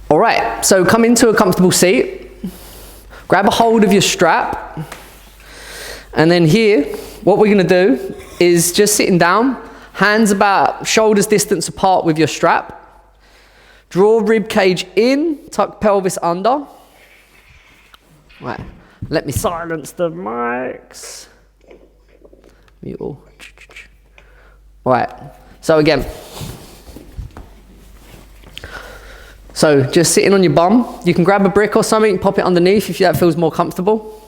All right, so come into a comfortable seat, grab a hold of your strap, and then here, what we're gonna do is just sitting down, hands about shoulders distance apart with your strap, draw rib cage in, tuck pelvis under. Right, let me silence the mics. Mute all. All right, so again, so just sitting on your bum. You can grab a brick or something, pop it underneath if that feels more comfortable.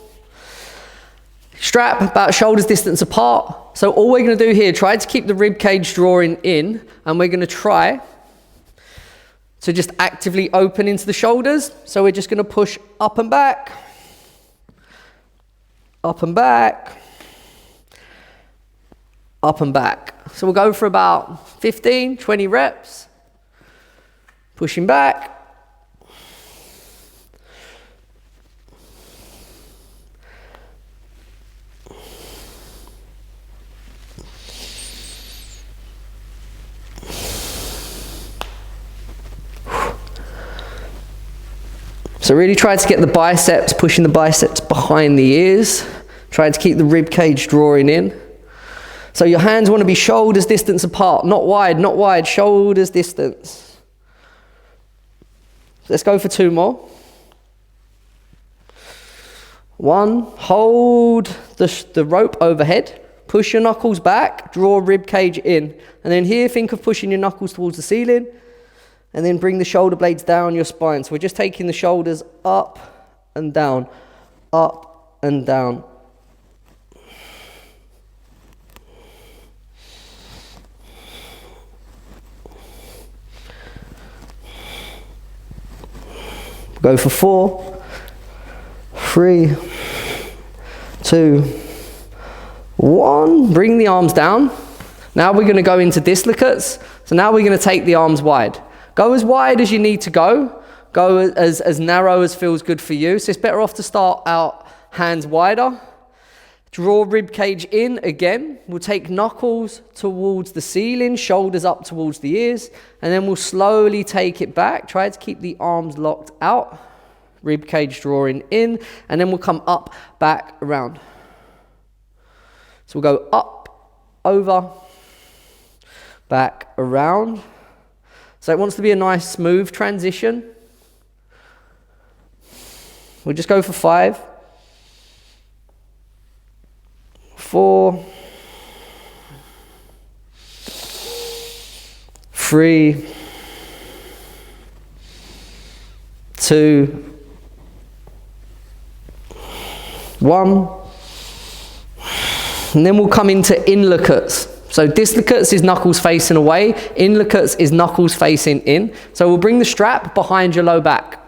Strap about shoulders distance apart. So all we're going to do here, try to keep the rib cage drawing in, and we're going to try to just actively open into the shoulders. So we're just going to push up and back, up and back, up and back. So we'll go for about 15, 20 reps. Pushing back. So really try to get the biceps, pushing the biceps behind the ears. Try to keep the rib cage drawing in. So your hands want to be shoulders distance apart, not wide, shoulders distance. Let's go for 2 more. 1, hold the rope overhead, push your knuckles back, draw rib cage in. And then here, think of pushing your knuckles towards the ceiling, and then bring the shoulder blades down your spine. So we're just taking the shoulders up and down, up and down. Go for 4, 3, 2, 1. Bring the arms down. Now we're going to go into dislocates. So now we're going to take the arms wide. Go as wide as you need to go. Go as narrow as feels good for you. So it's better off to start out hands wider. Draw rib cage in again. We'll take knuckles towards the ceiling, shoulders up towards the ears, and then we'll slowly take it back. Try to keep the arms locked out. Rib cage drawing in, and then we'll come up, back, around. So we'll go up, over, back, around. So it wants to be a nice smooth transition. We'll just go for 5. 4, 3, 2, 1. And then we'll come into inlocates. So dislocates is knuckles facing away, inlocates is knuckles facing in. So we'll bring the strap behind your low back.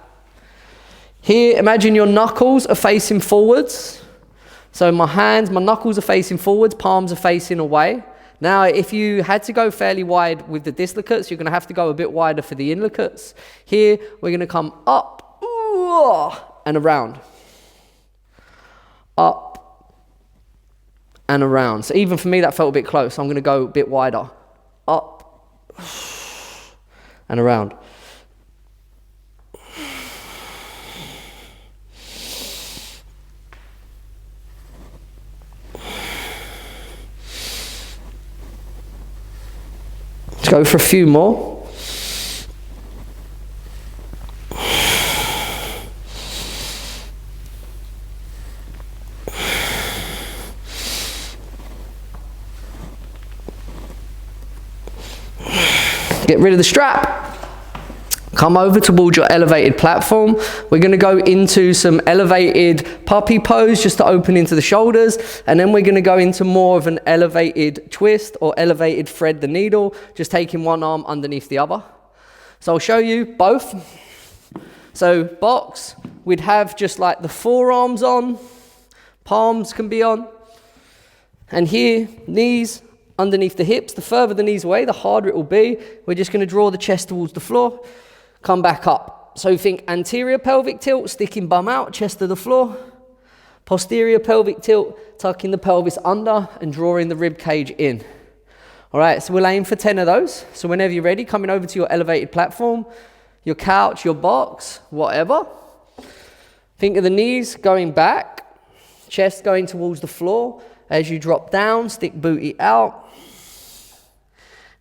Here, imagine your knuckles are facing forwards. So my hands, my knuckles are facing forwards, palms are facing away. Now, if you had to go fairly wide with the dislocates, you're going to have to go a bit wider for the inlocates. Here, we're going to come up and around. Up and around. So even for me, that felt a bit close. So I'm going to go a bit wider. Up and around. Let's go for a few more. Get rid of the strap. Come over towards your elevated platform. We're going to go into some elevated puppy pose just to open into the shoulders. And then we're going to go into more of an elevated twist or elevated thread the needle, just taking one arm underneath the other. So I'll show you both. So box, we'd have just like the forearms on, palms can be on. And here, knees underneath the hips. The further the knees away, the harder it will be. We're just going to draw the chest towards the floor. Come back up. So think anterior pelvic tilt, sticking bum out, chest to the floor. Posterior pelvic tilt, tucking the pelvis under and drawing the rib cage in. All right, so we'll aim for 10 of those. So whenever you're ready, coming over to your elevated platform, your couch, your box, whatever. Think of the knees going back, chest going towards the floor. As you drop down, stick booty out.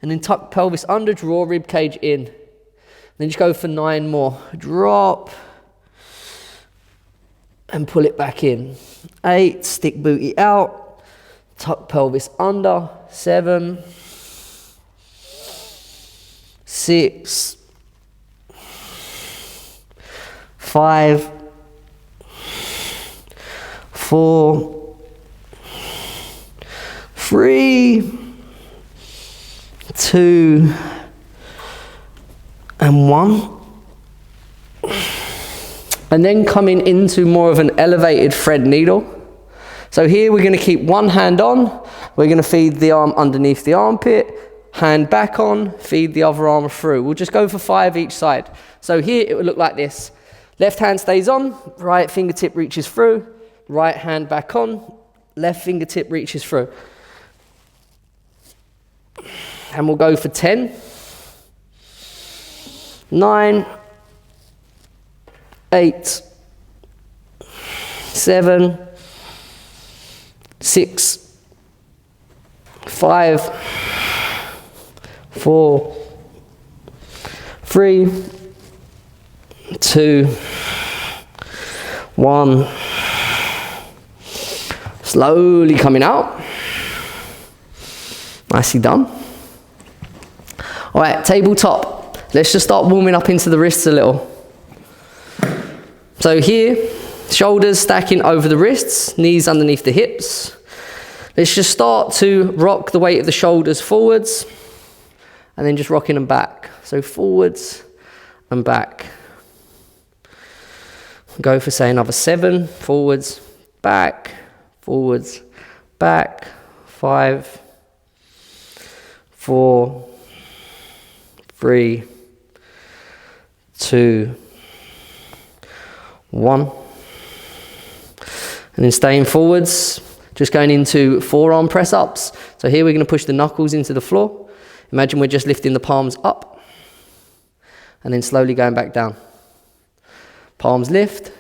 And then tuck pelvis under, draw rib cage in. Then just go for 9 more. Drop. And pull it back in. 8, stick booty out. Tuck pelvis under. 7. 6. 5. 4. 3. 2 and 1. And then coming into more of an elevated thread needle. So here we're going to keep one hand on. We're going to feed the arm underneath the armpit. Hand back on, feed the other arm through. We'll just go for 5 each side. So here it would look like this. Left hand stays on, right fingertip reaches through. Right hand back on, left fingertip reaches through. And we'll go for 10, 9, 8, 7, 6, 5, 4, 3, 2, 1. Slowly coming out. Nicely done. All right, tabletop. Let's just start warming up into the wrists a little. So here, shoulders stacking over the wrists, knees underneath the hips. Let's just start to rock the weight of the shoulders forwards and then just rocking them back. So forwards and back. Go for say another 7, forwards, back, 5, 4, 3, 2, 1. And then staying forwards, just going into forearm press ups. So here we're going to push the knuckles into the floor. Imagine we're just lifting the palms up and then slowly going back down. Palms lift,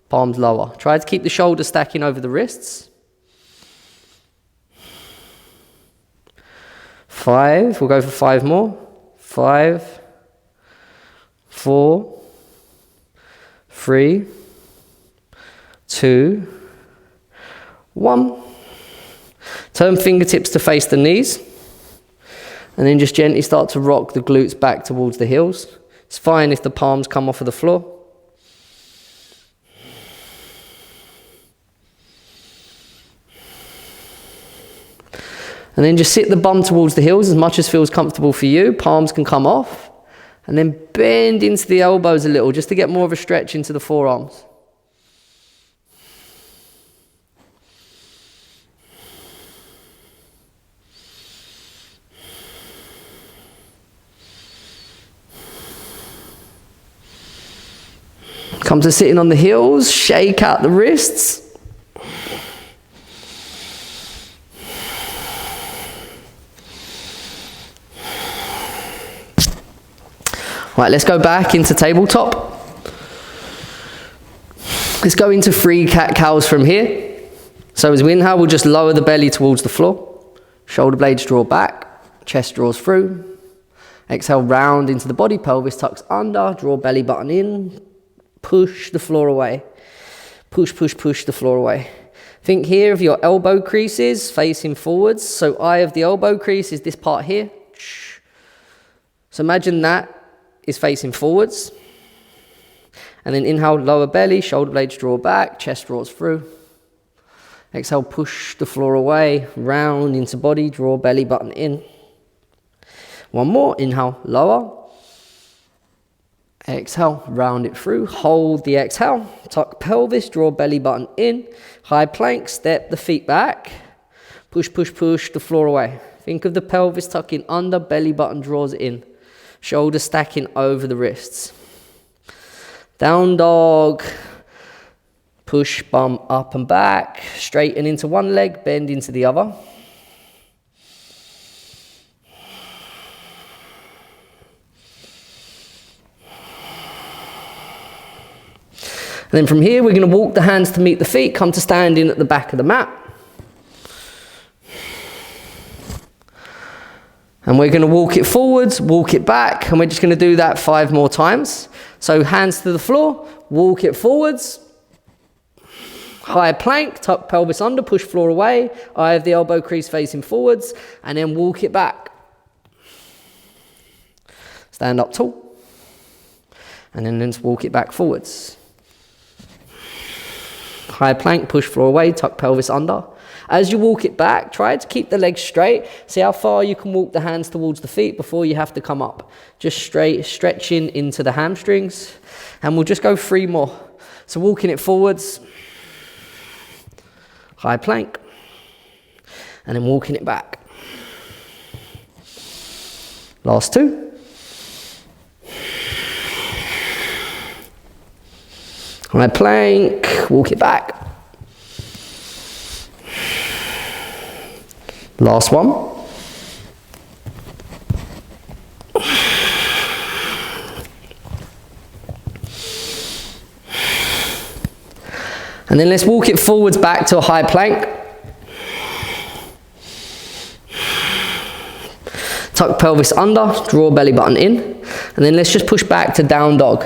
palms lower. Try to keep the shoulders stacking over the wrists. 5, we'll go for 5 more. 5, 4, 3, 2, 1. Turn fingertips to face the knees. And then just gently start to rock the glutes back towards the heels. It's fine if the palms come off of the floor. And then just sit the bum towards the heels as much as feels comfortable for you. Palms can come off. And then bend into the elbows a little just to get more of a stretch into the forearms. Come to sitting on the heels, shake out the wrists. Right, let's go back into tabletop. Let's go into 3 cat-cows from here. So as we inhale, we'll just lower the belly towards the floor. Shoulder blades draw back, chest draws through. Exhale, round into the body, pelvis tucks under, draw belly button in, push the floor away. Push, push, push the floor away. Think here of your elbow creases facing forwards. So eye of the elbow crease is this part here. So imagine that is facing forwards. And then inhale, lower belly, shoulder blades draw back, chest draws through. Exhale, push the floor away, round into body, draw belly button in. 1 more, inhale, lower. Exhale, round it through, hold the exhale, tuck pelvis, draw belly button in, high plank, step the feet back, push, push, push the floor away. Think of the pelvis tucking under, belly button draws in, shoulders stacking over the wrists. Down dog, push, bum up and back, straighten into one leg, bend into the other. And then from here, we're going to walk the hands to meet the feet, come to standing at the back of the mat. And we're going to walk it forwards, walk it back, and we're just going to do that 5 more times. So hands to the floor, walk it forwards, high plank, tuck pelvis under, push floor away, eye of the elbow crease facing forwards, and then walk it back. Stand up tall, and then let's walk it back forwards. High plank, push floor away, tuck pelvis under. As you walk it back, try to keep the legs straight. See how far you can walk the hands towards the feet before you have to come up. Just straight, stretching into the hamstrings. And we'll just go 3 more. So walking it forwards, high plank, and then walking it back. Last 2. High plank, walk it back. Last 1. And then let's walk it forwards back to a high plank. Tuck pelvis under, draw belly button in. And then let's just push back to down dog.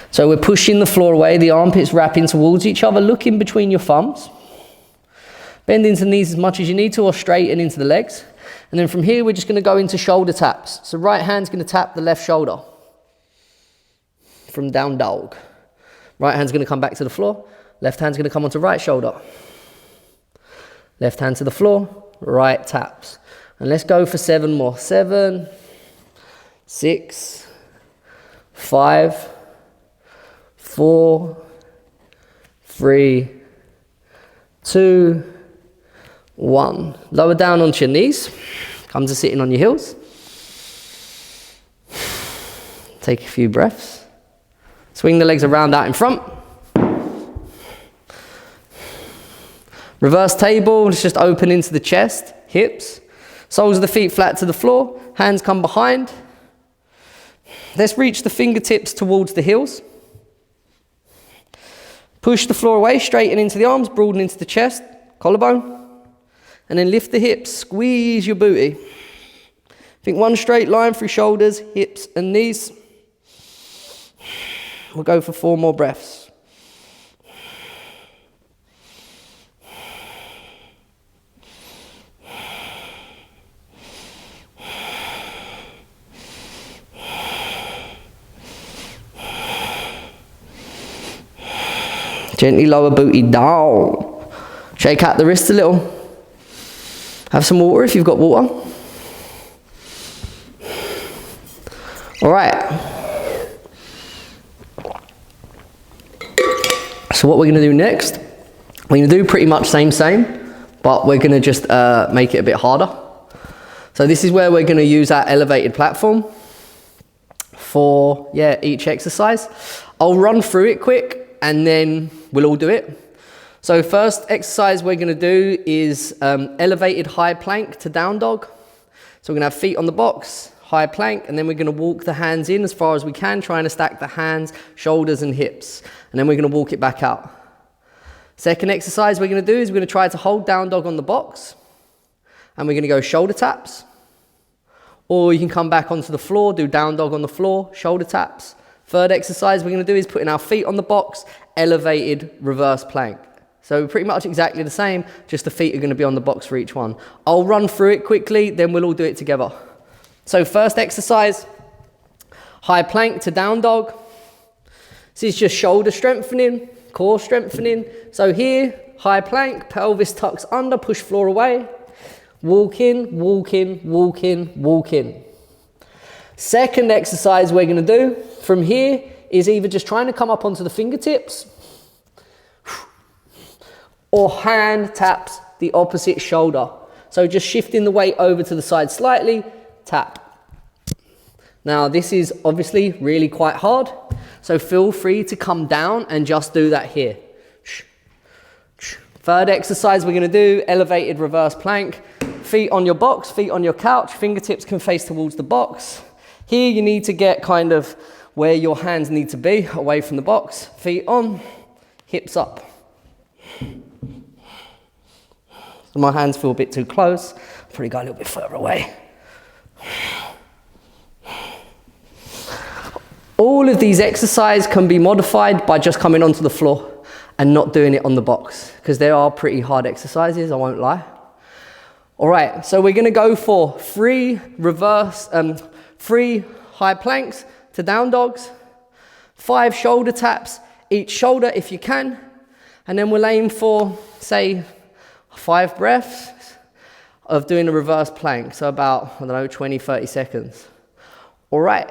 So we're pushing the floor away, the armpits wrapping towards each other, look in between your thumbs. Bend into the knees as much as you need to, or straighten into the legs. And then from here, we're just going to go into shoulder taps. So right hand's going to tap the left shoulder from down dog. Right hand's going to come back to the floor. Left hand's going to come onto right shoulder. Left hand to the floor, right taps. And let's go for 7 more. 7, 6, 5, 4, 3, 2, 1. Lower down onto your knees. Come to sitting on your heels. Take a few breaths. Swing the legs around out in front. Reverse table. Let's just open into the chest, hips. Soles of the feet flat to the floor. Hands come behind. Let's reach the fingertips towards the heels. Push the floor away, straighten into the arms, broaden into the chest, collarbone. And then lift the hips, squeeze your booty. Think 1 straight line through shoulders, hips and knees. We'll go for 4 more breaths. Gently lower booty down. Shake out the wrist a little. Have some water if you've got water. All right. So what we're going to do next, we're going to do pretty much same, but we're going to just make it a bit harder. So this is where we're going to use our elevated platform for each exercise. I'll run through it quick and then we'll all do it. So first exercise we're going to do is elevated high plank to down dog. So we're going to have feet on the box, high plank, and then we're going to walk the hands in as far as we can, trying to stack the hands, shoulders and hips. And then we're going to walk it back out. Second exercise we're going to do is we're going to try to hold down dog on the box. And we're going to go shoulder taps. Or you can come back onto the floor, do down dog on the floor, shoulder taps. Third exercise we're going to do is putting our feet on the box, elevated reverse plank. So pretty much exactly the same, just the feet are going to be on the box for each one. I'll run through it quickly, then we'll all do it together. So first exercise, high plank to down dog. This is just shoulder strengthening, core strengthening. So here, high plank, pelvis tucks under, push floor away. Walk in, walk in, walk in, walk in. Second exercise we're going to do from here is either just trying to come up onto the fingertips or hand taps the opposite shoulder. So just shifting the weight over to the side slightly, tap. Now this is obviously really quite hard, so feel free to come down and just do that here. Third exercise we're going to do, elevated reverse plank. Feet on your box, feet on your couch, fingertips can face towards the box. Here you need to get kind of where your hands need to be, away from the box. Feet on, hips up. So my hands feel a bit too close. Probably go a little bit further away. All of these exercises can be modified by just coming onto the floor and not doing it on the box, because they are pretty hard exercises, I won't lie. All right, so we're gonna go for 3 high planks to down dogs, 5 shoulder taps, each shoulder if you can, and then we'll aim for, say, 5 breaths of doing a reverse plank, so about, I don't know, 20, 30 seconds. All right,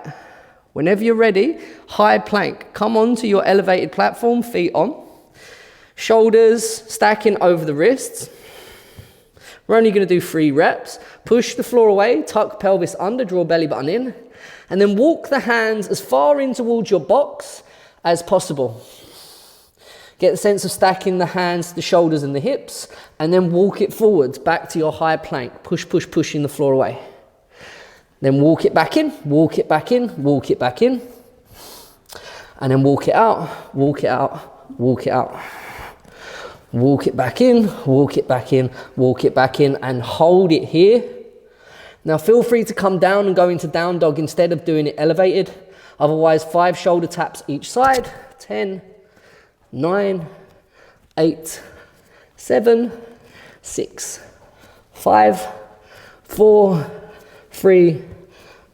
whenever you're ready, high plank, come onto your elevated platform, feet on, shoulders stacking over the wrists. We're only going to do 3 reps. Push the floor away, tuck pelvis under, draw belly button in, and then walk the hands as far in towards your box as possible. Get the sense of stacking the hands, the shoulders and the hips, and then walk it forwards back to your high plank. Push, push, pushing the floor away. Then walk it back in, walk it back in, walk it back in, and then walk it out, walk it out, walk it out. Walk it back in, walk it back in, walk it back in, and hold it here. Now feel free to come down and go into down dog instead of doing it elevated. Otherwise, 5 shoulder taps each side. 10, 9, 8, 7, 6, 5, 4, 3,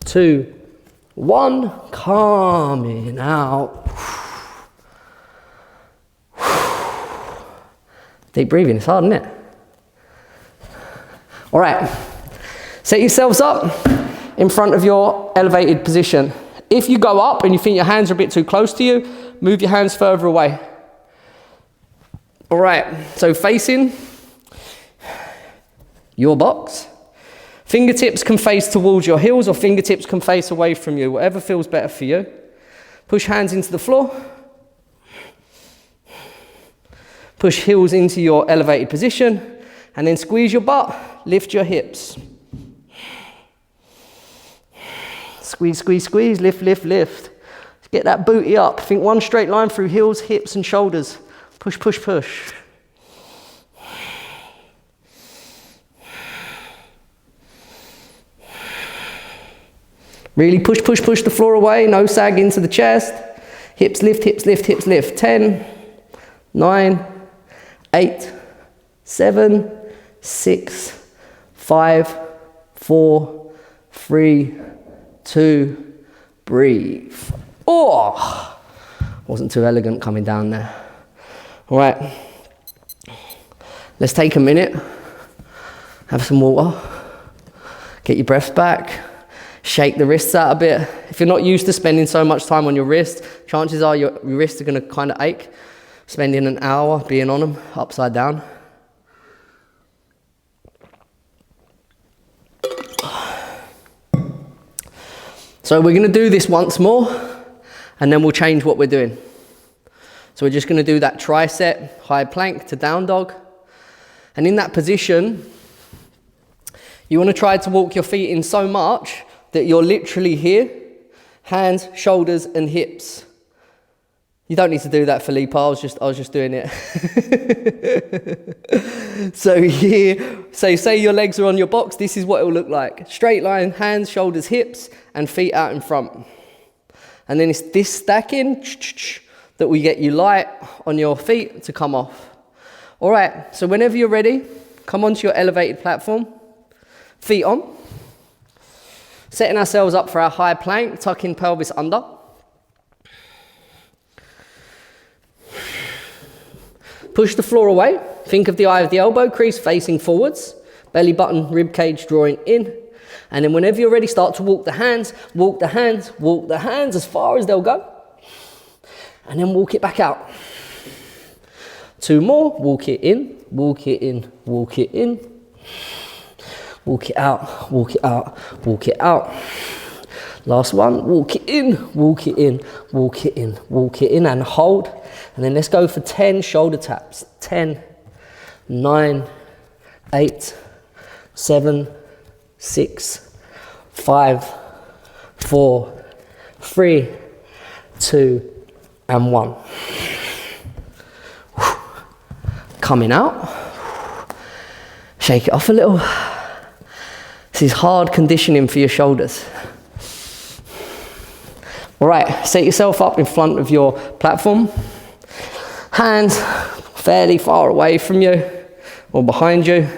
2, 1. Coming out. Deep breathing, it's hard, isn't it? All right, set yourselves up in front of your elevated position. If you go up and you think your hands are a bit too close to you, move your hands further away. All right, so facing your box. Fingertips can face towards your heels or fingertips can face away from you, whatever feels better for you. Push hands into the floor. Push heels into your elevated position and then squeeze your butt, lift your hips. Squeeze, squeeze, squeeze, lift, lift, lift. Get that booty up. Think one straight line through heels, hips and shoulders. Push, push, push. Really push, push, push the floor away. No sag into the chest. Hips lift, hips lift, hips lift. 10, 9, 8, 7, 6, 5, 4, 3, 2, breathe. Oh, wasn't too elegant coming down there. All right, let's take a minute, have some water, get your breath back, shake the wrists out a bit. If you're not used to spending so much time on your wrist, chances are your wrists are going to kind of ache. Spending an hour being on them, upside down. So we're going to do this once more, and then we'll change what we're doing. So we're just going to do that tricep, high plank to down dog. And in that position, you want to try to walk your feet in so much that you're literally here, hands, shoulders, and hips. You don't need to do that, Felipe. I was just doing it. So here, so say your legs are on your box. This is what it will look like. Straight line, hands, shoulders, hips, and feet out in front. And then it's this stacking that will get you light on your feet to come off. All right, so whenever you're ready, come onto your elevated platform. Feet on. Setting ourselves up for our high plank, tucking pelvis under. Push the floor away. Think of the eye of the elbow crease facing forwards. Belly button, rib cage drawing in. And then whenever you're ready, start to walk the hands, walk the hands, walk the hands as far as they'll go. And then walk it back out. 2 more. Walk it in, walk it in, walk it in. Walk it out, walk it out, walk it out. Last one. Walk it in, walk it in, walk it in, walk it in, and hold. And then let's go for 10 shoulder taps. 10, 9, 8, 7, 6, 5, 4, 3, 2, and 1. Coming out. Shake it off a little. This is hard conditioning for your shoulders. All right, set yourself up in front of your platform. Hands fairly far away from you or behind you.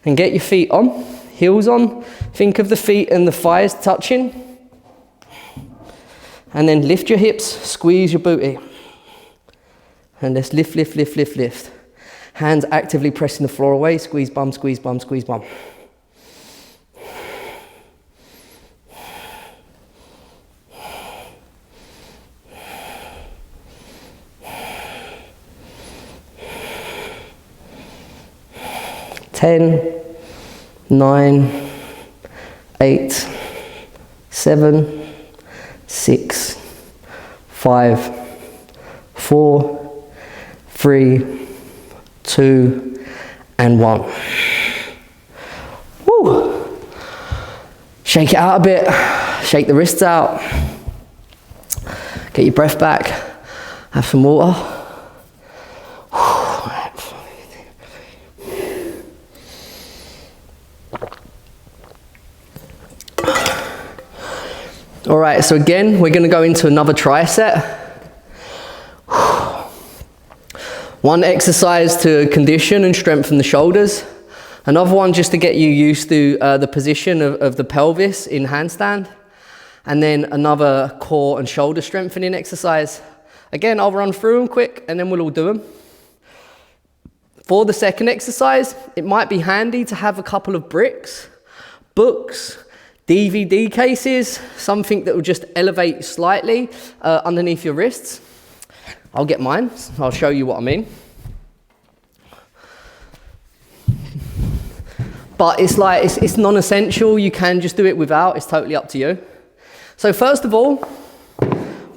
And get your feet on, heels on. Think of the feet and the thighs touching. And then lift your hips, squeeze your booty. And let's lift, lift, lift, lift, lift. Hands actively pressing the floor away. Squeeze bum, squeeze bum, squeeze bum. 10, 9, 8, 7, 6, 5, 4, 3, 2, and 1. Woo. Shake it out a bit. Shake the wrists out. Get your breath back. Have some water. All right, so again, we're going to go into another tricep. One exercise to condition and strengthen the shoulders. Another one just to get you used to the position of the pelvis in handstand. And then another core and shoulder strengthening exercise. Again, I'll run through them quick and then we'll all do them. For the second exercise, it might be handy to have a couple of bricks, books, DVD cases, something that will just elevate slightly underneath your wrists. I'll get mine. I'll show you what I mean. But it's non-essential. You can just do it without. It's totally up to you. So first of all,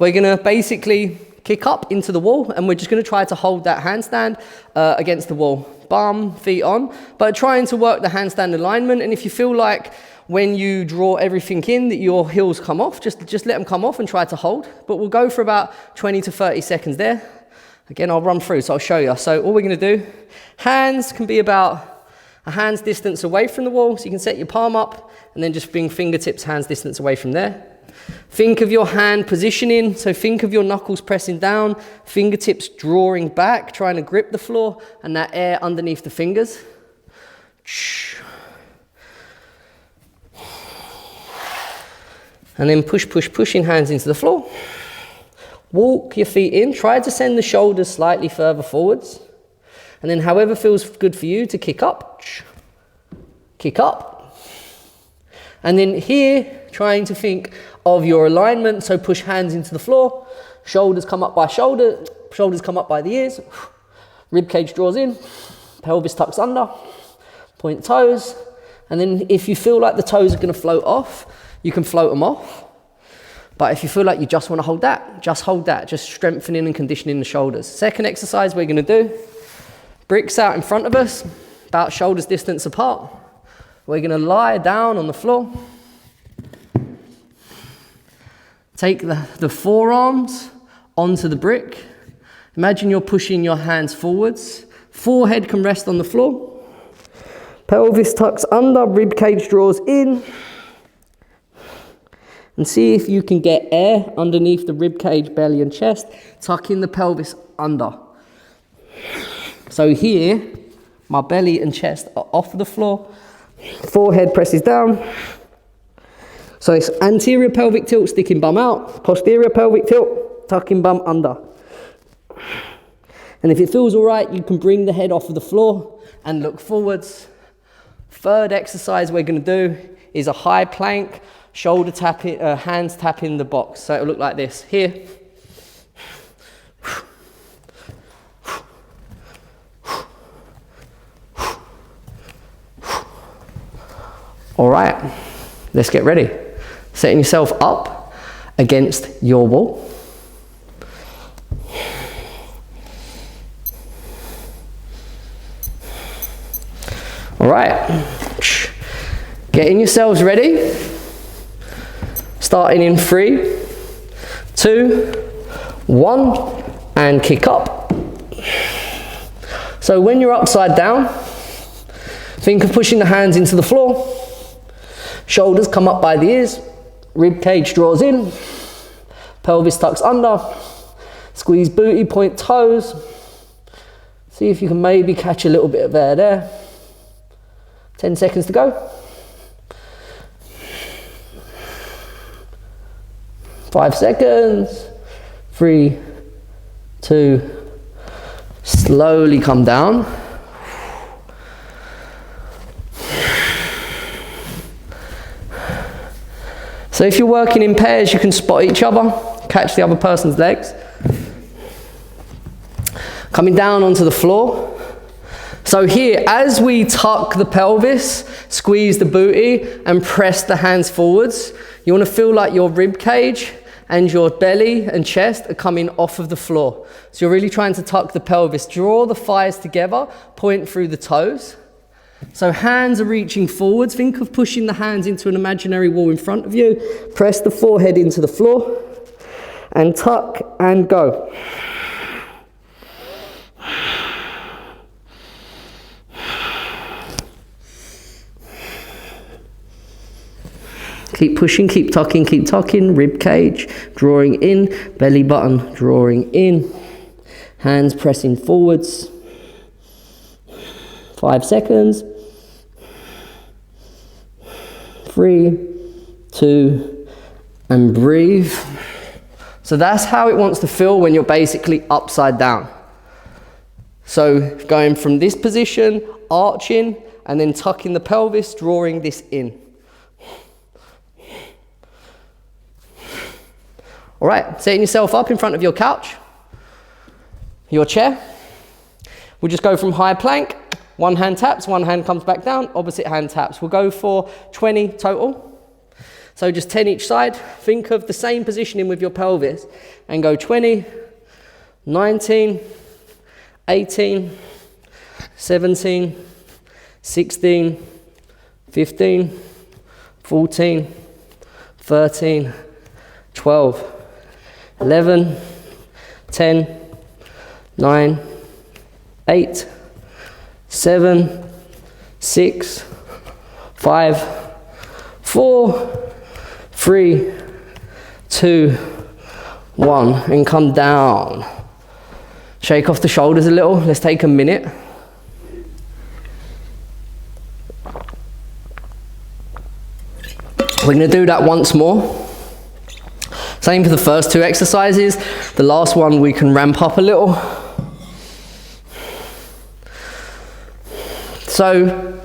we're going to basically kick up into the wall and we're just going to try to hold that handstand against the wall. Bum, feet on, but trying to work the handstand alignment. And if you feel like when you draw everything in that your heels come off, just let them come off and try to hold. But we'll go for about 20 to 30 seconds there. Again, I'll run through, so I'll show you. So all we're going to do, hands can be about a hand's distance away from the wall. So you can set your palm up and then just bring fingertips hands distance away from there. Think of your hand positioning. So think of your knuckles pressing down, fingertips drawing back, trying to grip the floor and that air underneath the fingers. And then push, push, pushing hands into the floor. Walk your feet in. Try to send the shoulders slightly further forwards. And then however feels good for you to kick up. Kick up. And then here, trying to think of your alignment. So push hands into the floor. Shoulders come up by shoulder. Shoulders come up by the ears. Rib cage draws in. Pelvis tucks under. Point toes. And then if you feel like the toes are going to float off, you can float them off. But if you feel like you just want to hold that, just strengthening and conditioning the shoulders. Second exercise we're going to do, bricks out in front of us, about shoulders distance apart. We're going to lie down on the floor. Take the forearms onto the brick. Imagine you're pushing your hands forwards. Forehead can rest on the floor. Pelvis tucks under, rib cage draws in. And see if you can get air underneath the rib cage, belly and chest, tucking the pelvis under. So here, my belly and chest are off the floor, forehead presses down. So it's anterior pelvic tilt, sticking bum out, posterior pelvic tilt, tucking bum under. And if it feels all right, you can bring the head off of the floor and look forwards. Third exercise we're going to do is a high plank, shoulder tapping, hands tapping the box. So it'll look like this. Here. All right, let's get ready. Setting yourself up against your wall. All right, getting yourselves ready. Starting in 3, 2, 1, and kick up. So when you're upside down, think of pushing the hands into the floor, shoulders come up by the ears, rib cage draws in, pelvis tucks under, squeeze booty, point toes. See if you can maybe catch a little bit of air there. 10 seconds to go. 5 seconds. 3, 2, slowly come down. So if you're working in pairs, you can spot each other, catch the other person's legs. Coming down onto the floor. So here, as we tuck the pelvis, squeeze the booty and press the hands forwards, you want to feel like your rib cage and your belly and chest are coming off of the floor. So you're really trying to tuck the pelvis. Draw the thighs together, point through the toes. So hands are reaching forwards. Think of pushing the hands into an imaginary wall in front of you. Press the forehead into the floor and tuck and go. Keep pushing, keep tucking, rib cage, drawing in, belly button, drawing in, hands pressing forwards. 5 seconds. 3, 2, and breathe. So that's how it wants to feel when you're basically upside down. So going from this position, arching, and then tucking the pelvis, drawing this in. All right, setting yourself up in front of your couch, your chair. We'll just go from high plank, one hand taps, one hand comes back down, opposite hand taps. We'll go for 20 total. So just 10 each side. Think of the same positioning with your pelvis and go 20, 19, 18, 17, 16, 15, 14, 13, 12, 11, 10, 9, 8, 7, 6, 5, 4, 3, 2, 1, and come down. Shake off the shoulders a little. Let's take a minute. We're going to do that once more. Same for the first two exercises. The last one we can ramp up a little. So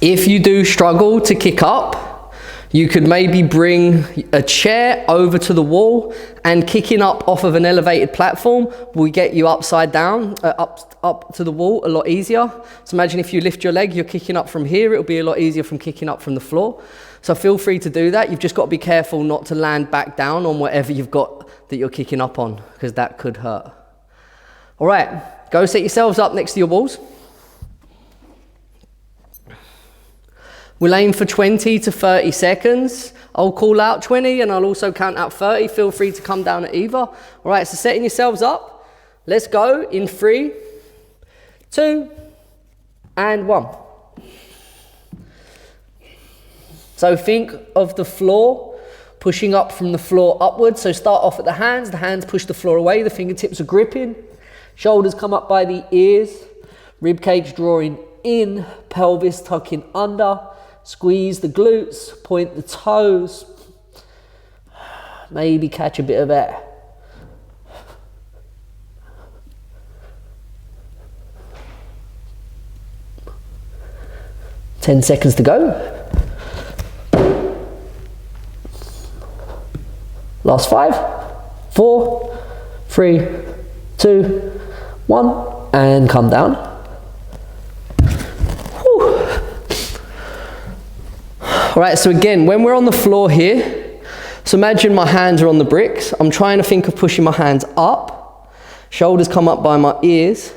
if you do struggle to kick up, you could maybe bring a chair over to the wall, and kicking up off of an elevated platform will get you upside down, up to the wall a lot easier. So imagine if you lift your leg, you're kicking up from here, it'll be a lot easier from kicking up from the floor. So feel free to do that. You've just got to be careful not to land back down on whatever you've got that you're kicking up on, because that could hurt. All right, go set yourselves up next to your walls. We'll aim for 20 to 30 seconds. I'll call out 20 and I'll also count out 30. Feel free to come down at either. All right, so setting yourselves up. Let's go in 3, 2, and 1. So think of the floor, pushing up from the floor upwards. So start off at the hands push the floor away, the fingertips are gripping, shoulders come up by the ears, rib cage drawing in, pelvis tucking under, squeeze the glutes, point the toes, maybe catch a bit of air. Ten seconds to go. Last 5, 4, 3, 2, 1, and come down. Whew. All right, so again, when we're on the floor here, so imagine my hands are on the bricks. I'm trying to think of pushing my hands up, shoulders come up by my ears,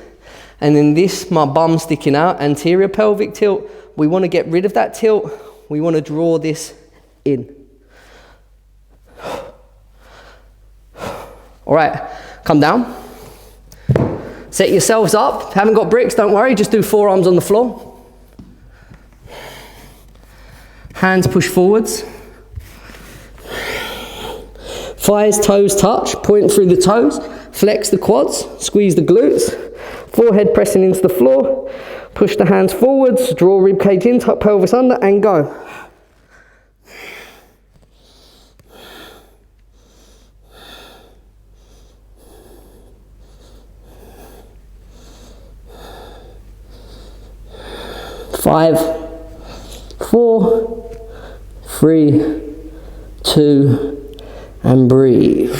and then this, my bum sticking out, anterior pelvic tilt. We want to get rid of that tilt. We want to draw this in. All right, come down. Set yourselves up. Haven't got bricks, don't worry, just do forearms on the floor. Hands push forwards. Thighs, toes touch, point through the toes, flex the quads, squeeze the glutes, forehead pressing into the floor, push the hands forwards, draw rib cage in, tuck pelvis under, and go. Five, 4, 3, 2, and breathe.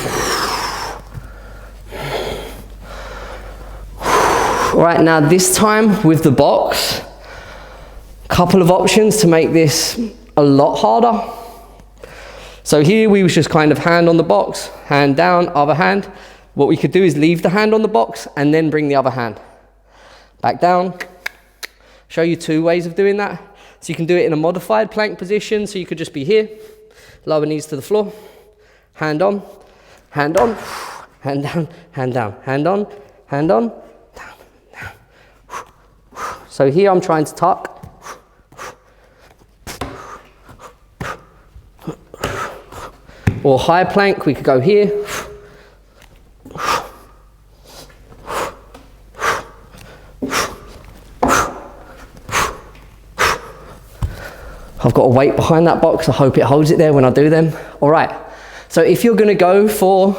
All right, now this time with the box, couple of options to make this a lot harder. So here we was just kind of hand on the box, hand down, other hand. What we could do is leave the hand on the box and then bring the other hand back down. Show you 2 ways of doing that. So you can do it in a modified plank position. So you could just be here, lower knees to the floor, hand on, hand down, hand down, hand on, hand on, down, down. So here I'm trying to tuck. Or high plank, we could go here. I've got a weight behind that box. I hope it holds it there when I do them. All right. So if you're going to go for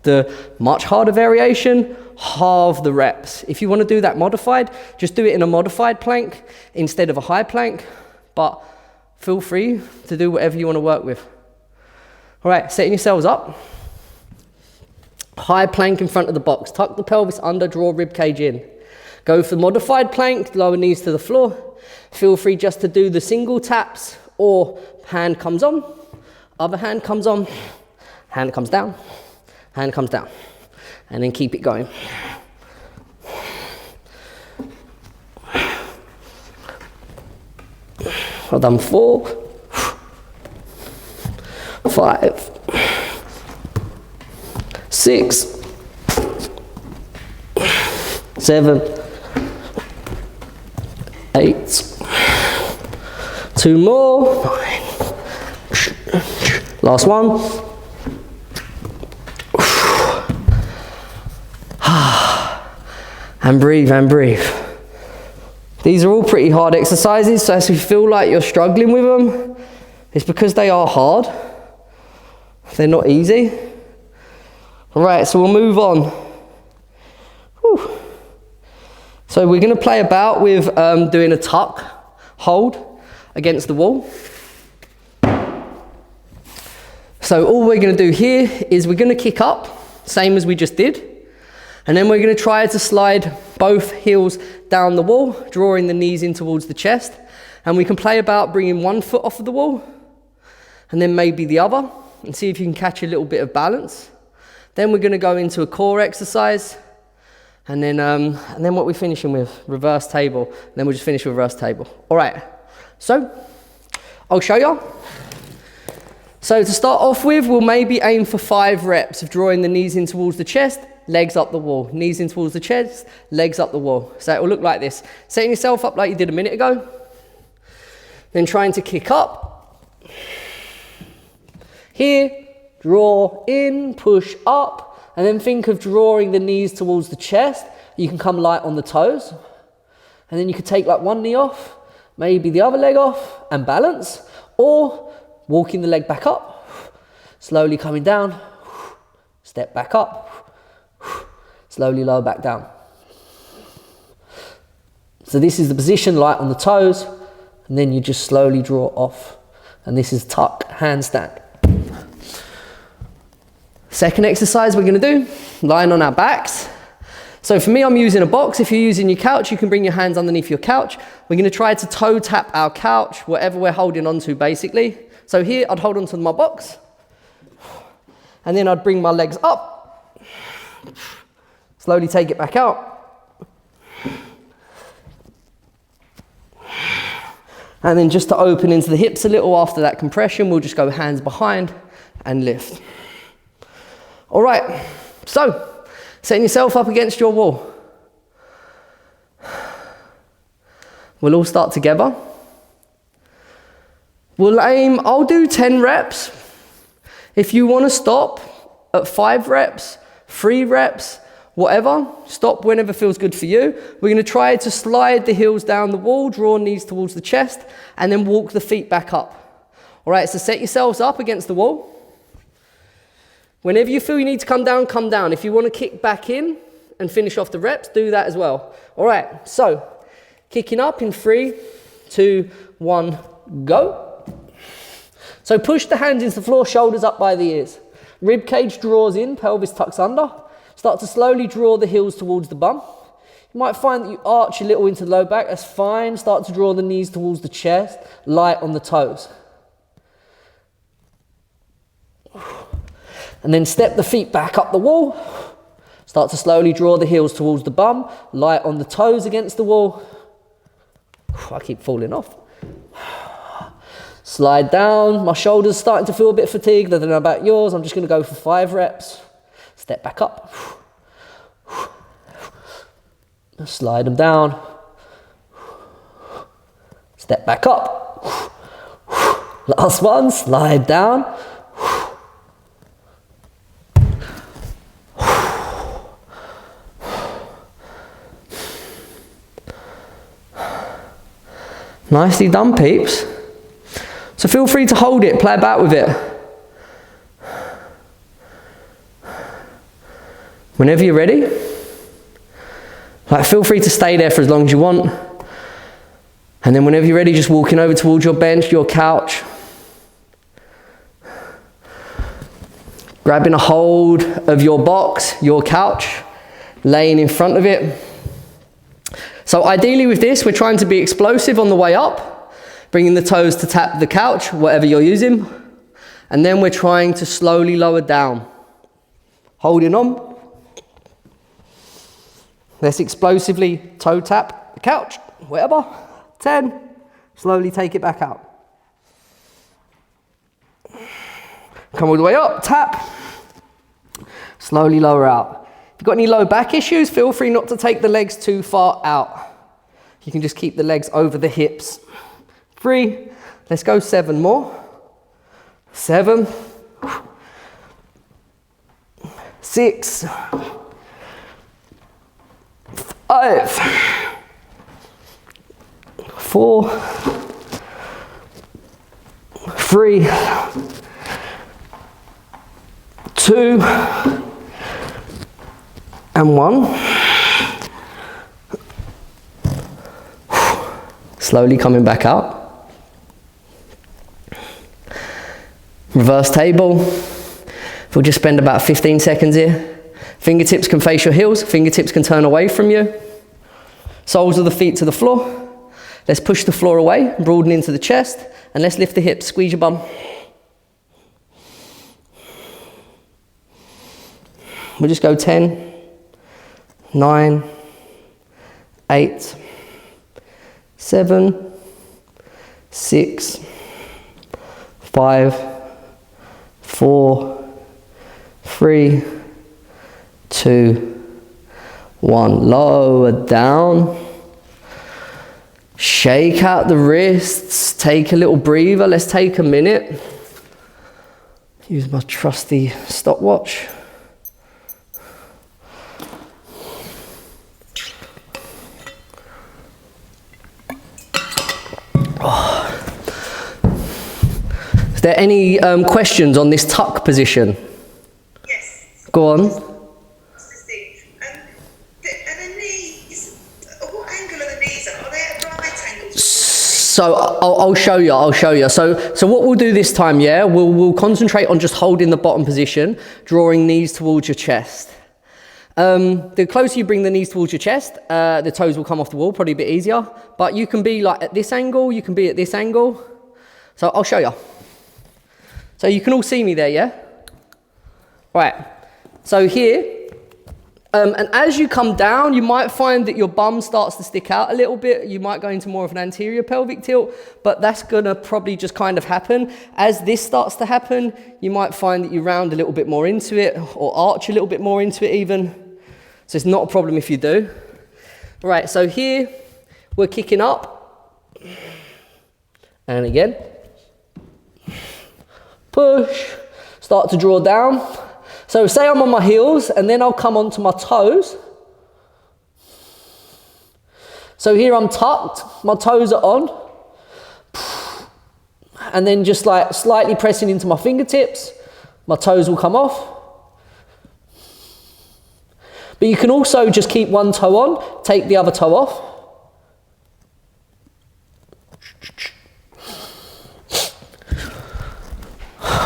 the much harder variation, halve the reps. If you want to do that modified, just do it in a modified plank instead of a high plank. But feel free to do whatever you want to work with. All right, setting yourselves up. High plank in front of the box. Tuck the pelvis under, draw rib cage in. Go for modified plank, lower knees to the floor. Feel free just to do the single taps, or hand comes on, other hand comes on, hand comes down, and then keep it going. I've done 4, 5, 6, 7, 8, 2 more, 9, last one, and breathe, and breathe. These are all pretty hard exercises, so if you feel like you're struggling with them, it's because they are hard. They're not easy. All right, so we'll move on. Whew. So we're going to play about with doing a tuck hold against the wall. So all we're going to do here is we're going to kick up, same as we just did. And then we're going to try to slide both heels down the wall, drawing the knees in towards the chest. And we can play about bringing one foot off of the wall and then maybe the other, and see if you can catch a little bit of balance. Then we're going to go into a core exercise. And then what we're finishing with, reverse table. And then we'll just finish with reverse table. All right, so I'll show you. So to start off with, we'll maybe aim for 5 reps of drawing the knees in towards the chest, legs up the wall. Knees in towards the chest, legs up the wall. So it will look like this. Setting yourself up like you did a minute ago. Then trying to kick up. Here, draw in, push up. And then think of drawing the knees towards the chest. You can come light on the toes. And then you could take like one knee off, maybe the other leg off, and balance. Or walking the leg back up, slowly coming down, step back up, slowly lower back down. So this is the position, light on the toes, and then you just slowly draw off. And this is tuck handstand. Second exercise we're going to do, lying on our backs. So for me, I'm using a box. If you're using your couch, you can bring your hands underneath your couch. We're going to try to toe tap our couch, whatever we're holding onto basically. So here, I'd hold onto my box. And then I'd bring my legs up. Slowly take it back out. And then just to open into the hips a little after that compression, we'll just go hands behind and lift. All right, so setting yourself up against your wall. We'll all start together. We'll aim, I'll do 10 reps. If you want to stop at 5 reps, 3 reps, whatever, stop whenever feels good for you. We're going to try to slide the heels down the wall, draw knees towards the chest, and then walk the feet back up. All right, so set yourselves up against the wall. Whenever you feel you need to come down, come down. If you want to kick back in and finish off the reps, do that as well. All right, so kicking up in 3, 2, 1, go. So push the hands into the floor, shoulders up by the ears. Rib cage draws in, pelvis tucks under. Start to slowly draw the heels towards the bum. You might find that you arch a little into the low back. That's fine. Start to draw the knees towards the chest, light on the toes. And then step the feet back up the wall. Start to slowly draw the heels towards the bum, light on the toes against the wall. I keep falling off. Slide down. My shoulders starting to feel a bit fatigued. I don't know about yours. I'm just going to go for 5 reps. Step back up. Slide them down. Step back up. Last one, slide down. Nicely done, peeps. So feel free to hold it, play about with it. Whenever you're ready, feel free to stay there for as long as you want. And then whenever you're ready, just walking over towards your bench, your couch. Grabbing a hold of your box, your couch, laying in front of it. So ideally with this, we're trying to be explosive on the way up, bringing the toes to tap the couch, whatever you're using. And then we're trying to slowly lower down. Holding on. Let's explosively toe tap the couch, whatever. 10, slowly take it back out. Come all the way up, tap. Slowly lower out. If you've got any low back issues, feel free not to take the legs too far out. You can just keep the legs over the hips. 3, let's go 7 more. 7, 6, 5, 4, 3, 2, and 1. Slowly coming back out. Reverse table. We'll just spend about 15 seconds here. Fingertips can face your heels, fingertips can turn away from you. Soles of the feet to the floor. Let's push the floor away, broaden into the chest, and let's lift the hips, squeeze your bum. We'll just go 10, 9, 8, 7, 6, 5, 4, 3, 2, 1. Lower down. Shake out the wrists. Take a little breather. Let's take a minute. Use my trusty stopwatch. Is there any questions on this tuck position? Yes. Go on. What's this thing? Are the knees, what angle are the knees at? Are they at right angles? So I'll show you. So what we'll do this time, yeah, we'll concentrate on just holding the bottom position, drawing knees towards your chest. The closer you bring the knees towards your chest, the toes will come off the wall, probably a bit easier. But you can be like at this angle, you can be at this angle. So I'll show you. So you can all see me there, yeah? Right, so here, and as you come down, you might find that your bum starts to stick out a little bit. You might go into more of an anterior pelvic tilt, but that's gonna probably just kind of happen. As this starts to happen, you might find that you round a little bit more into it, or arch a little bit more into it even. So it's not a problem if you do. Right, so here, we're kicking up. And again. Push. Start to draw down. So say I'm on my heels and then I'll come onto my toes. So here I'm tucked, my toes are on. And then just like slightly pressing into my fingertips, my toes will come off. But you can also just keep one toe on, take the other toe off.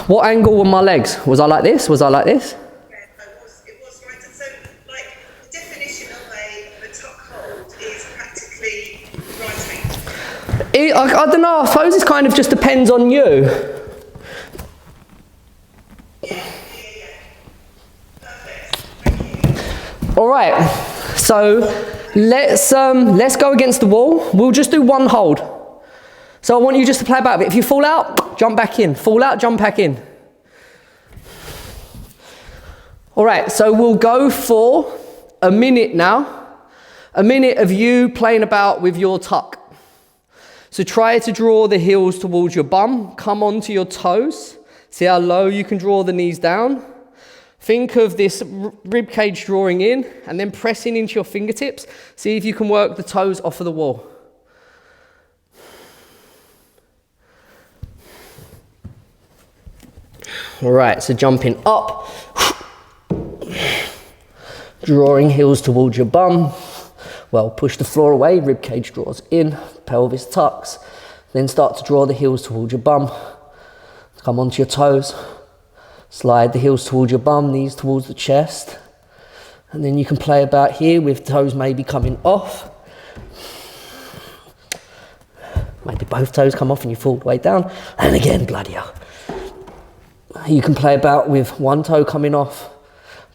What angle were my legs? Was I like this? Was I like this? Yeah, it was right. So, like, the definition of a tuck hold is practically right angle. I don't know, I suppose it kind of just depends on you. Yeah. Perfect. Thank you. All right, so let's go against the wall. We'll just do one hold. So I want you just to play about it. If you fall out, jump back in. Fall out, jump back in. All right, so we'll go for a minute now. A minute of you playing about with your tuck. So try to draw the heels towards your bum. Come onto your toes. See how low you can draw the knees down. Think of this rib cage drawing in and then pressing into your fingertips. See if you can work the toes off of the wall. All right, so jumping up, drawing heels towards your bum. Well, push the floor away, rib cage draws in, pelvis tucks. Then start to draw the heels towards your bum. Come onto your toes. Slide the heels towards your bum, knees towards the chest. And then you can play about here with toes maybe coming off. Maybe both toes come off and you fall all the way down. And again, bloody hell. You can play about with one toe coming off,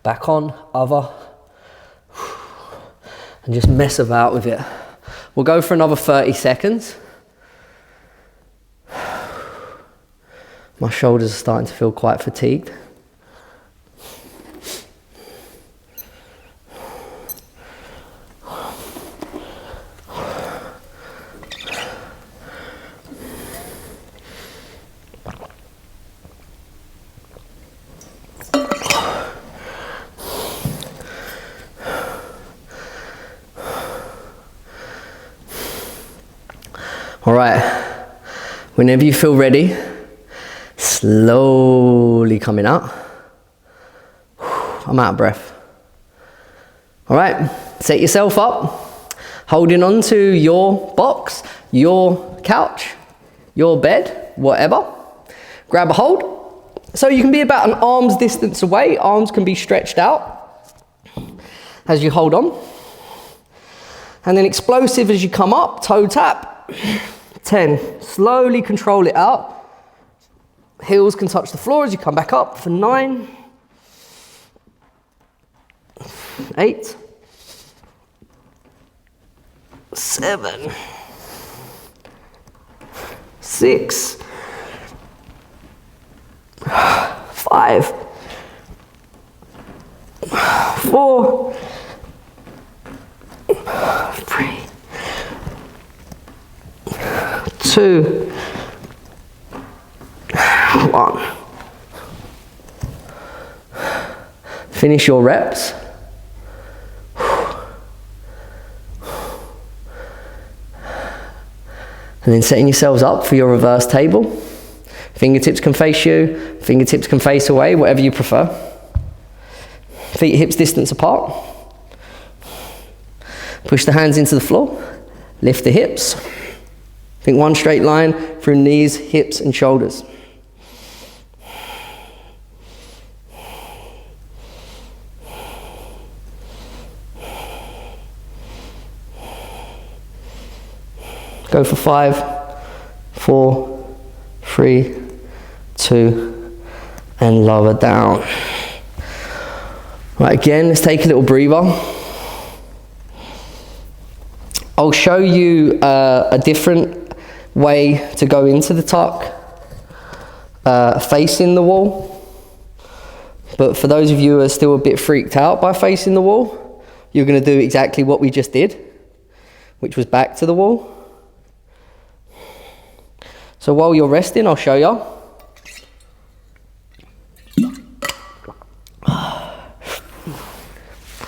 back on, other. And just mess about with it. We'll go for another 30 seconds. My shoulders are starting to feel quite fatigued. All right, whenever you feel ready, slowly coming out. I'm out of breath. All right, set yourself up, holding on to your box, your couch, your bed, whatever. Grab a hold. So you can be about an arm's distance away. Arms can be stretched out as you hold on. And then explosive as you come up, toe tap. 10, slowly control it out. Heels can touch the floor as you come back up for 9, 8, 7, 6, 5, 4, 3, 2, 1. Finish your reps. And then setting yourselves up for your reverse table. Fingertips can face you, fingertips can face away, whatever you prefer. Feet hips distance apart. Push the hands into the floor. Lift the hips. Think one straight line through knees, hips and shoulders. Go for 5, 4, 3, 2, and lower down. Right, again, let's take a little breather. I'll show you a different way to go into the tuck, facing the wall. But for those of you who are still a bit freaked out by facing the wall, you're going to do exactly what we just did, which was back to the wall. So while you're resting, I'll show you.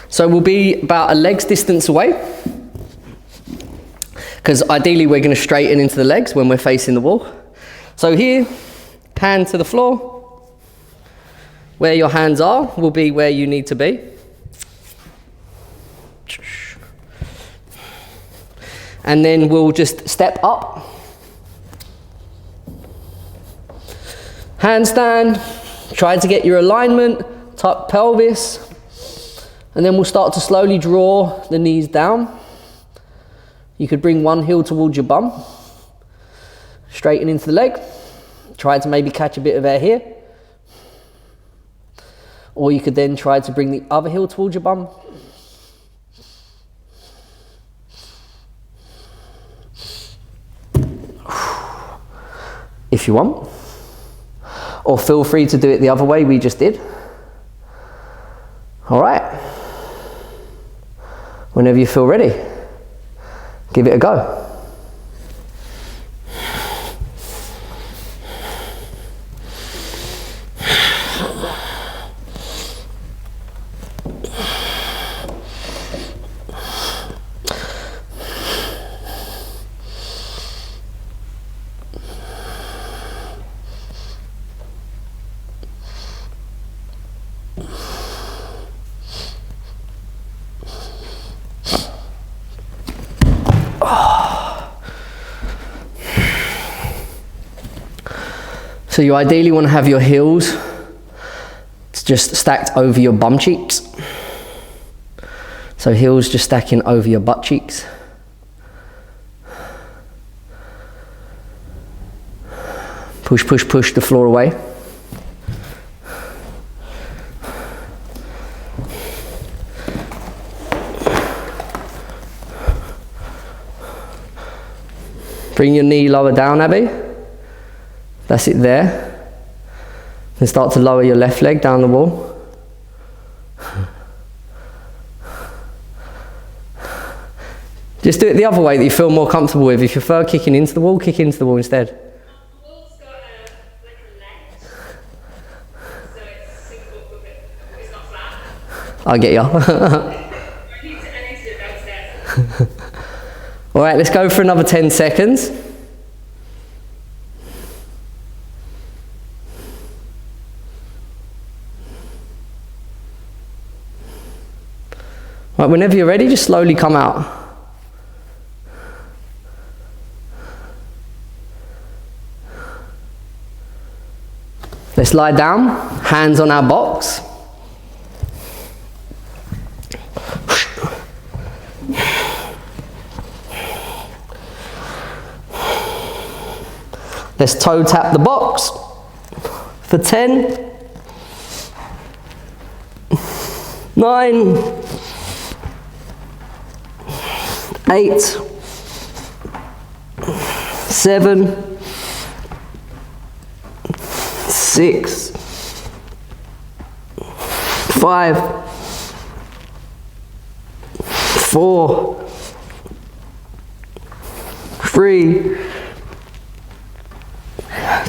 So we'll be about a leg's distance away, because ideally we're going to straighten into the legs when we're facing the wall. So here, hand to the floor. Where your hands are will be where you need to be. And then we'll just step up. Handstand, try to get your alignment, tuck pelvis. And then we'll start to slowly draw the knees down. You could bring one heel towards your bum. Straighten into the leg. Try to maybe catch a bit of air here. Or you could then try to bring the other heel towards your bum. If you want. Or feel free to do it the other way we just did. All right. Whenever you feel ready, give it a go. So you ideally want to have your heels just stacked over your bum cheeks. So heels just stacking over your butt cheeks. Push, push, push the floor away. Bring your knee lower down, Abby. That's it there. Then start to lower your left leg down the wall. Just do it the other way that you feel more comfortable with. If you prefer kicking into the wall, kick into the wall instead. The wall's got like a ledge, so it's difficult with it. It's not flat. I'll get you. I need to do it downstairs. All right, let's go for another 10 seconds. Right, whenever you're ready, just slowly come out. Let's lie down, hands on our box. Let's toe tap the box for 10, 9, 8, 7, 6, 5, 4, 3,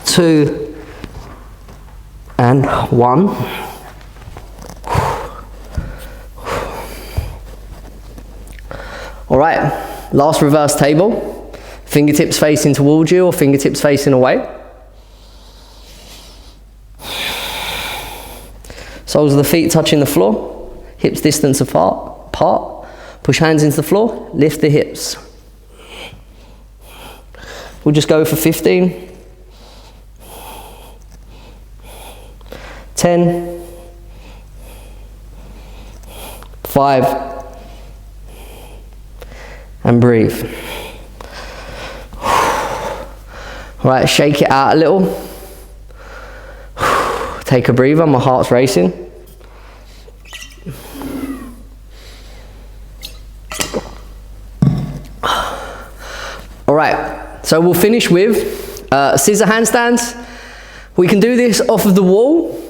2, and 1. All right, last reverse table. Fingertips facing towards you or fingertips facing away. Soles of the feet touching the floor, hips distance apart. Push hands into the floor, lift the hips. We'll just go for 15, 10, 5, and breathe. All right, shake it out a little. Take a breather, my heart's racing. All right, so we'll finish with scissor handstands. We can do this off of the wall.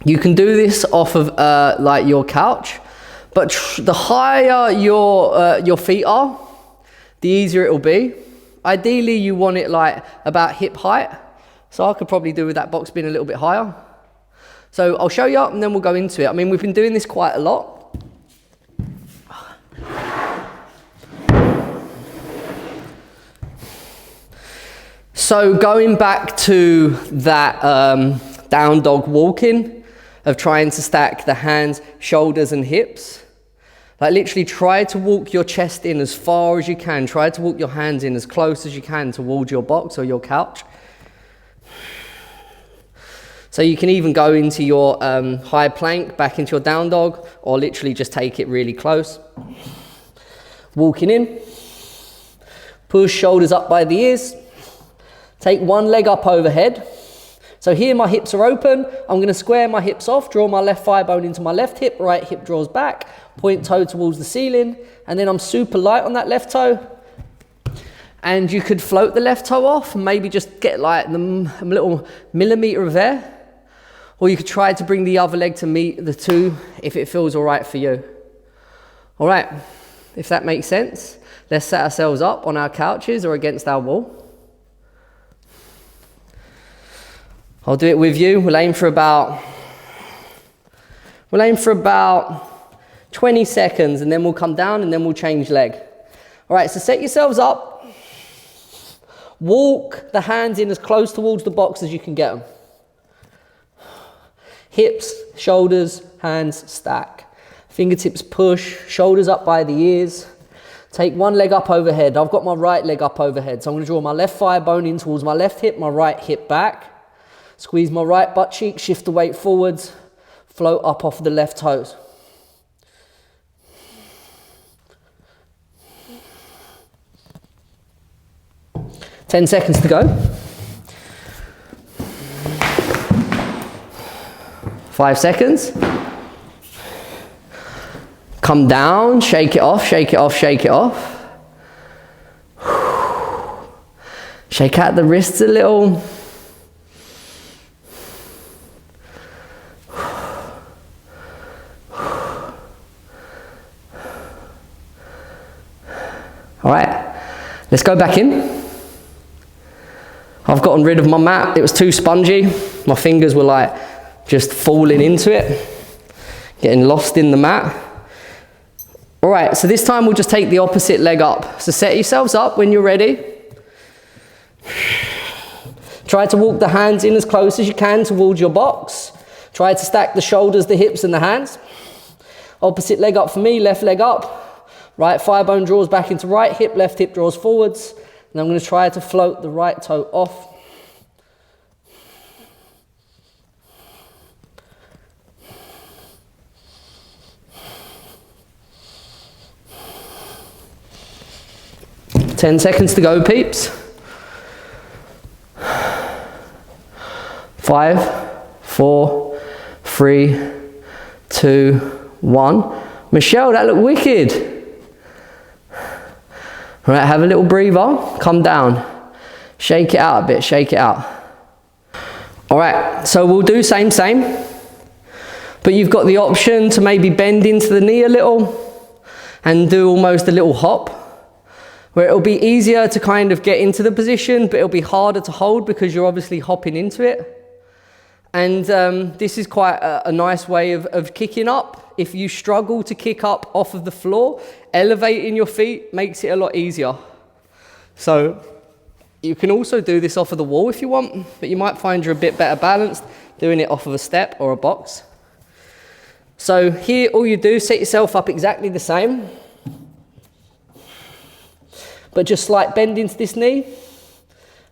You can do this off of like your couch, but the higher your feet are, the easier it will be. Ideally, you want it like about hip height. So I could probably do with that box being a little bit higher. So I'll show you up and then we'll go into it. I mean, we've been doing this quite a lot. So going back to that down dog walking of trying to stack the hands, shoulders and hips. Like literally try to walk your chest in as far as you can. Try to walk your hands in as close as you can towards your box or your couch. So you can even go into your high plank, back into your down dog, or literally just take it really close. Walking in. Push shoulders up by the ears. Take one leg up overhead. So here my hips are open. I'm going to square my hips off, draw my left thigh bone into my left hip, right hip draws back, point toe towards the ceiling, and then I'm super light on that left toe. And you could float the left toe off and maybe just get like a little millimeter of air. Or you could try to bring the other leg to meet the two if it feels all right for you. All right, if that makes sense, let's set ourselves up on our couches or against our wall. I'll do it with you. We'll aim for about 20 seconds and then we'll come down and then we'll change leg. All right, so set yourselves up. Walk the hands in as close towards the box as you can get them. Hips, shoulders, hands stack. Fingertips push, shoulders up by the ears. Take one leg up overhead. I've got my right leg up overhead. So I'm going to draw my left thigh bone in towards my left hip, my right hip back. Squeeze my right butt cheek, shift the weight forwards, float up off the left toes. Ten seconds to go. 5 seconds. Come down, shake it off, shake it off, shake it off. Shake out the wrists a little. All right, let's go back in. I've gotten rid of my mat. It was too spongy. My fingers were like just falling into it, getting lost in the mat. All right, so this time we'll just take the opposite leg up. So set yourselves up when you're ready. Try to walk the hands in as close as you can towards your box. Try to stack the shoulders, the hips and the hands. Opposite leg up for me, left leg up. Right thigh bone draws back into right hip, left hip draws forwards. And I'm going to try to float the right toe off. Ten seconds to go, peeps. 5, 4, 3, 2, 1. Michelle, that looked wicked. All right, have a little breather, come down. Shake it out a bit, shake it out. All right, so we'll do same. But you've got the option to maybe bend into the knee a little and do almost a little hop, where it'll be easier to kind of get into the position, but it'll be harder to hold because you're obviously hopping into it. And this is quite a nice way of kicking up. If you struggle to kick up off of the floor, elevating your feet makes it a lot easier. So you can also do this off of the wall if you want, but you might find you're a bit better balanced doing it off of a step or a box. So here, all you do, set yourself up exactly the same, but just slight bend into this knee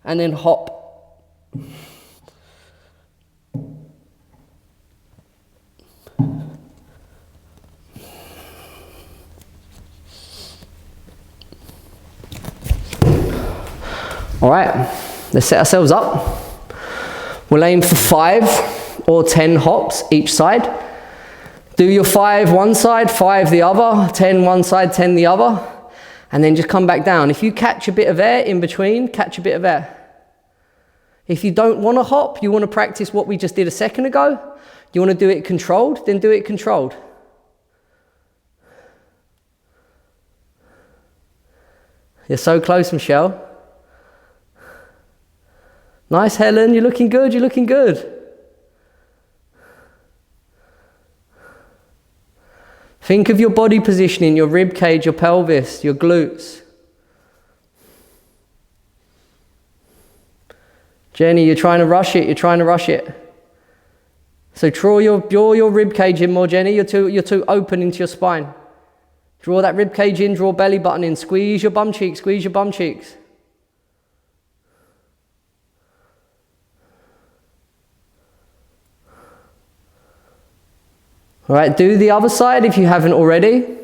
and then hop. All right, let's set ourselves up. We'll aim for 5 or 10 hops each side. Do your 5 one side, 5 the other, 10 one side, 10 the other, and then just come back down. If you catch a bit of air in between, catch a bit of air. If you don't want to hop, you want to practice what we just did a second ago, you want to do it controlled, then do it controlled. You're so close, Michelle. Nice, Helen. You're looking good. You're looking good. Think of your body positioning, your rib cage, your pelvis, your glutes. Jenny, you're trying to rush it. You're trying to rush it. So draw your rib cage in more, Jenny. You're too open into your spine. Draw that rib cage in, draw belly button in. Squeeze your bum cheeks, squeeze your bum cheeks. All right, do the other side if you haven't already.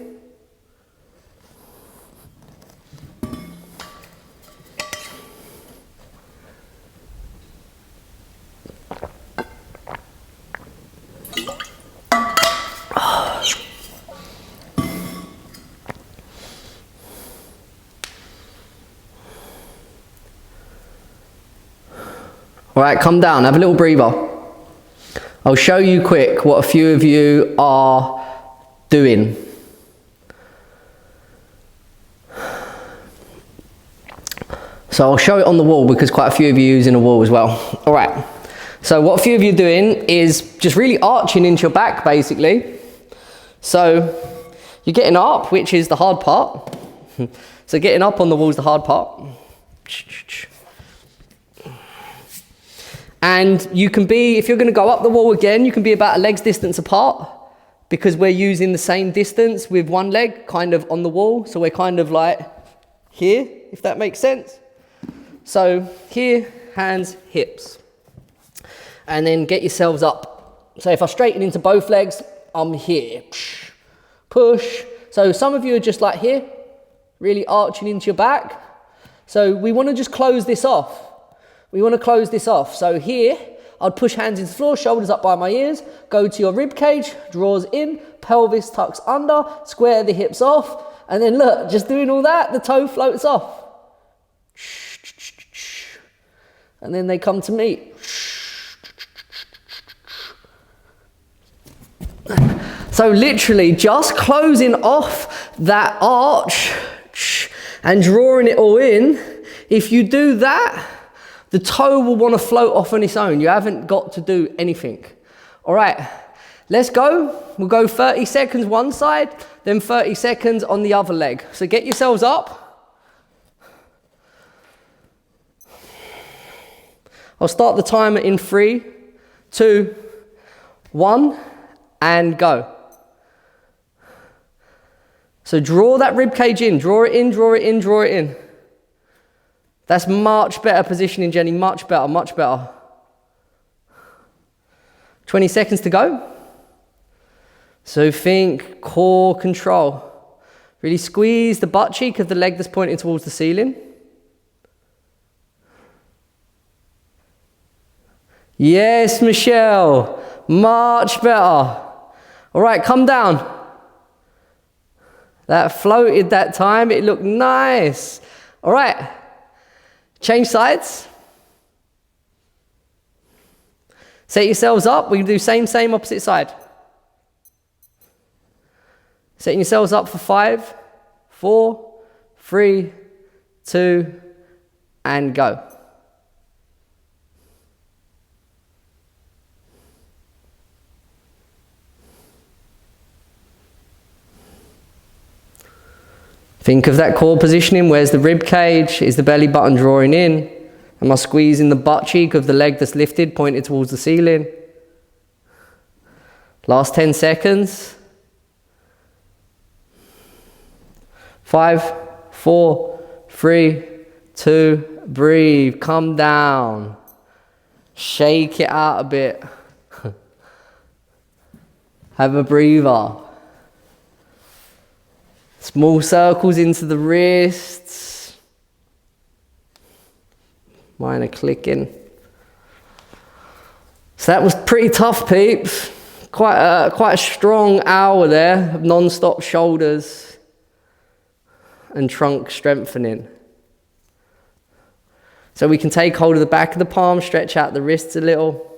All right, come down, have a little breather. I'll show you quick what a few of you are doing. So I'll show it on the wall because quite a few of you are using a wall as well. All right, so what a few of you are doing is just really arching into your back basically. So you're getting up, which is the hard part. So getting up on the wall is the hard part. And you can be, if you're going to go up the wall again, you can be about a leg's distance apart because we're using the same distance with one leg kind of on the wall. So we're kind of like here, if that makes sense. So here, hands, hips. And then get yourselves up. So if I straighten into both legs, I'm here. Push. So some of you are just like here, really arching into your back. So we want to just close this off. We want to close this off. So here, I'd push hands into the floor, shoulders up by my ears, go to your rib cage, draws in, pelvis tucks under, square the hips off, and then look, just doing all that, the toe floats off. And then they come to me. So literally just closing off that arch and drawing it all in. If you do that, the toe will want to float off on its own. You haven't got to do anything. All right, let's go. We'll go 30 seconds one side, then 30 seconds on the other leg. So get yourselves up. I'll start the timer in 3, 2, 1, and go. So draw that rib cage in, draw it in, draw it in, draw it in. That's much better positioning, Jenny, much better, much better. 20 seconds to go. So think core control. Really squeeze the butt cheek of the leg that's pointing towards the ceiling. Yes, Michelle, much better. All right, come down. That floated that time, it looked nice. All right. Change sides. Set yourselves up. We can do same, opposite side. Setting yourselves up for 5, 4, 3, 2, and go. Think of that core positioning. Where's the rib cage? Is the belly button drawing in? Am I squeezing the butt cheek of the leg that's lifted, pointed towards the ceiling? Last 10 seconds. 5, 4, 3, 2, breathe. Come down. Shake it out a bit. Have a breather. Small circles into the wrists. Mine are clicking. So that was pretty tough, peeps. Quite a strong hour there of non-stop shoulders and trunk strengthening. So we can take hold of the back of the palm, stretch out the wrists a little.